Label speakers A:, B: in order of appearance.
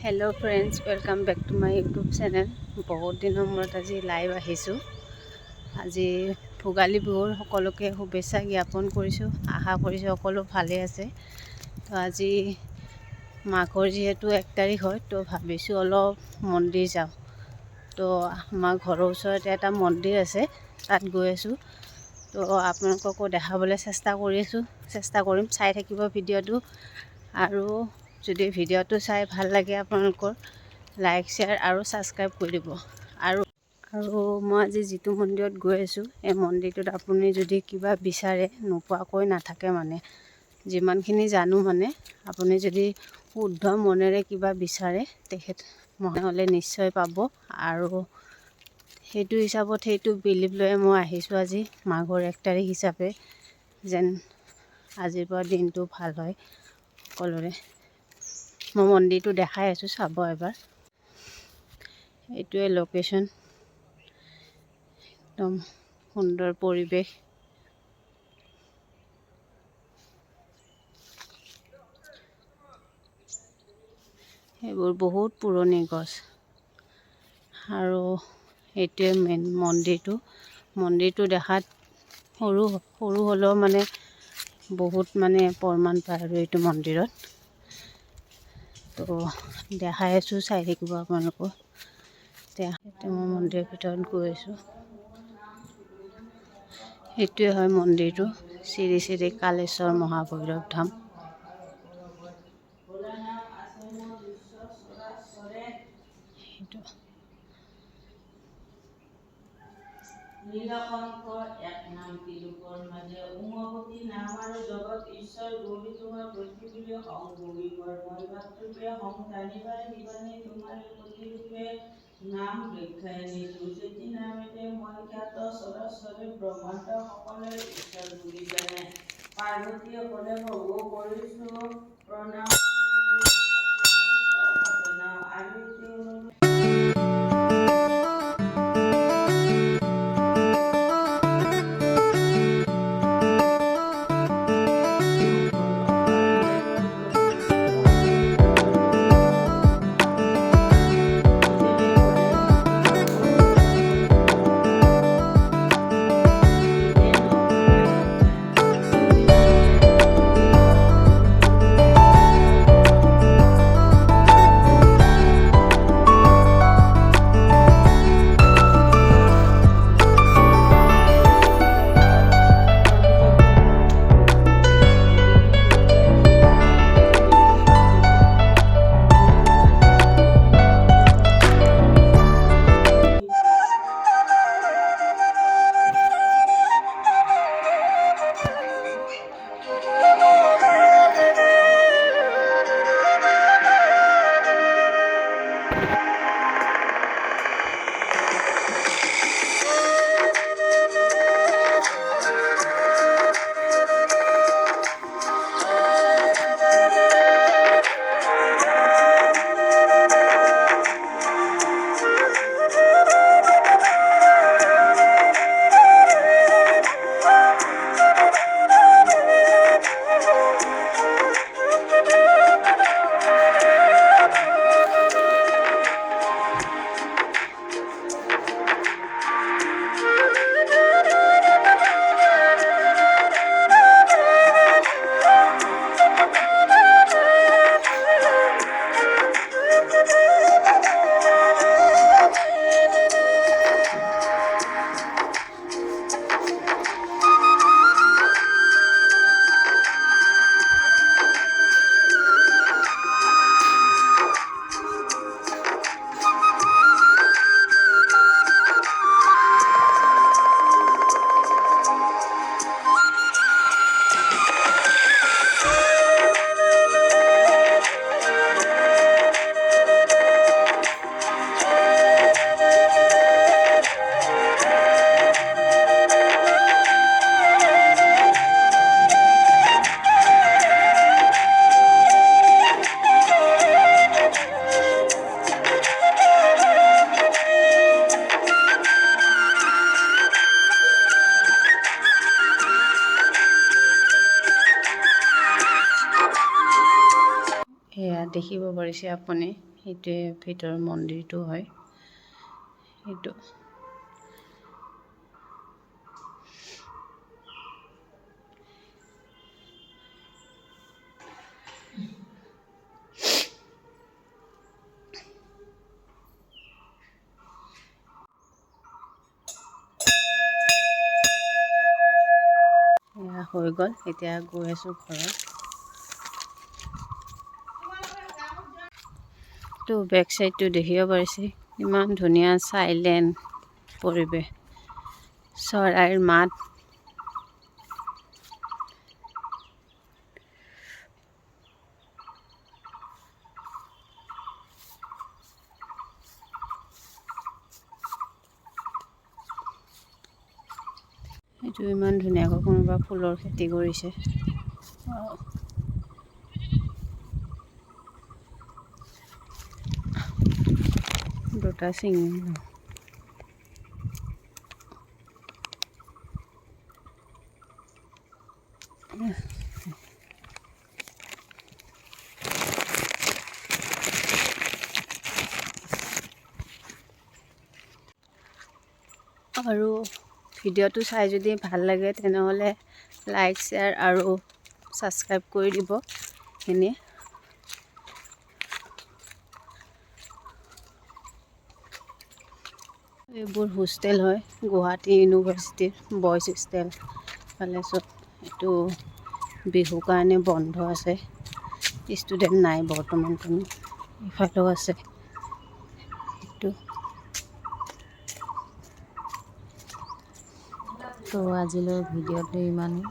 A: Hello friends, welcome back to my YouTube channel. बहुत दिনৰ মূৰত আজি লাইভ আহিছোঁ। আজি ভোগালী বিহুৰ সকলোকে শুভেচ্ছা জ্ঞাপন কৰিছোঁ। আশা কৰিছোঁ সকলো ভালে আছে। তো আজি মাঘৰ যিহেতু 1 তাৰিখ হয়, তো ভাবিছোঁ অলপ মন্দিৰ যাওঁ। তো আমাৰ ঘৰৰ ওচৰতে এটা মন্দিৰ আছে, তাত গৈ আছোঁ। তো আপোনালোককো দেখাবলৈ চেষ্টা কৰিম। চাই থাকিব ভিডিঅ'টো। আৰু যদি ভিডিঅ'টো চাই ভাল লাগে আপোনালোকৰ লাইক শ্বেয়াৰ আৰু ছাবস্ক্ৰাইব কৰি দিব। আৰু মই আজি যিটো মন্দিৰত গৈ আছোঁ, এই মন্দিৰটোত আপুনি যদি কিবা বিচাৰে নোপোৱাকৈ নাথাকে। মানে যিমানখিনি জানো, মানে আপুনি যদি শুদ্ধ মনেৰে কিবা বিচাৰে তেখেত হ'লে নিশ্চয় পাব। আৰু সেইটো হিচাপত সেইটো বিলিভ লৈ মই আহিছোঁ আজি মাঘৰ 1 তাৰিখ হিচাপে, যেন আজিৰ পৰা দিনটো ভাল হয় সকলোৰে। মই মন্দিৰটো দেখাই আছোঁ, চাব এবাৰ। এইটোৱে লোকেশ্যন, একদম সুন্দৰ পৰিৱেশ। এইবোৰ বহুত পুৰণি গছ। আৰু এইটোৱে মেইন মন্দিৰটো দেখাত সৰু হ'লেও মানে বহুত প্ৰমাণ পায় আৰু এইটো মন্দিৰত। তো দেখাই আছোঁ, চাই থাকিব আপোনালোকক। এতিয়া মই মন্দিৰৰ ভিতৰত গৈ আছোঁ। এইটোৱে হয় মন্দিৰটো, শ্ৰী শ্ৰী কালেশ্বৰ মহাভৈৰৱ ধাম। সেইটো নীলকণ্ঠ এক নাম তিলকৰ মাজে উমাপতি নাম আৰু জগত ঈশ্বৰ গৌৰী তোমাৰ প্ৰতিবুলে হং গৌৰী মই মাতৃপে হং জানিবাৰে নিবানে তোমাৰ প্ৰতিৰূপে নাম ৰক্ষায় নিতু সেতি নামেতে মই খ্যাত সৰস্বৰে ব্ৰহ্মাণ্ড সকলে ঈশ্বৰ বুলি জানে পাৰ্বতীয়ে ক'লে প্ৰভু কৰিছো প্ৰণাম আৰু এয়া দেখিব পাৰিছে আপুনি, সেইটোৱে ভিতৰৰ মন্দিৰটো হয়। সেইটো হৈ গ'ল। এতিয়া গৈ আছোঁ ঘৰত। তো বেক চাইডটো দেখিব পাৰিছে, ইমান ধুনীয়া চাইলেণ্ট পৰিৱেশ, চৰাইৰ মাত। এইটো ইমান ধুনীয়াকৈ কোনোবা ফুলৰ খেতি কৰিছে। দুটা চিঙি আৰু ভিডিঅ'টো চাই যদি ভাল লাগে তেনেহ'লে লাইক, শ্বেয়াৰ আৰু ছাবস্ক্ৰাইব কৰি দিব। সেইখিনিয়ে। এইবোৰ হোষ্টেল হয়, গুৱাহাটী ইউনিভাৰ্চিটিৰ বইজ হোষ্টেল কালেশ্বৰ। এইটো বিহুৰ কাৰণে বন্ধ আছে, ষ্টুডেণ্ট নাই বৰ্তমান কোনো। ইফালেও আছে এইটো। তো আজিলৈ ভিডিঅ'টো ইমানেই।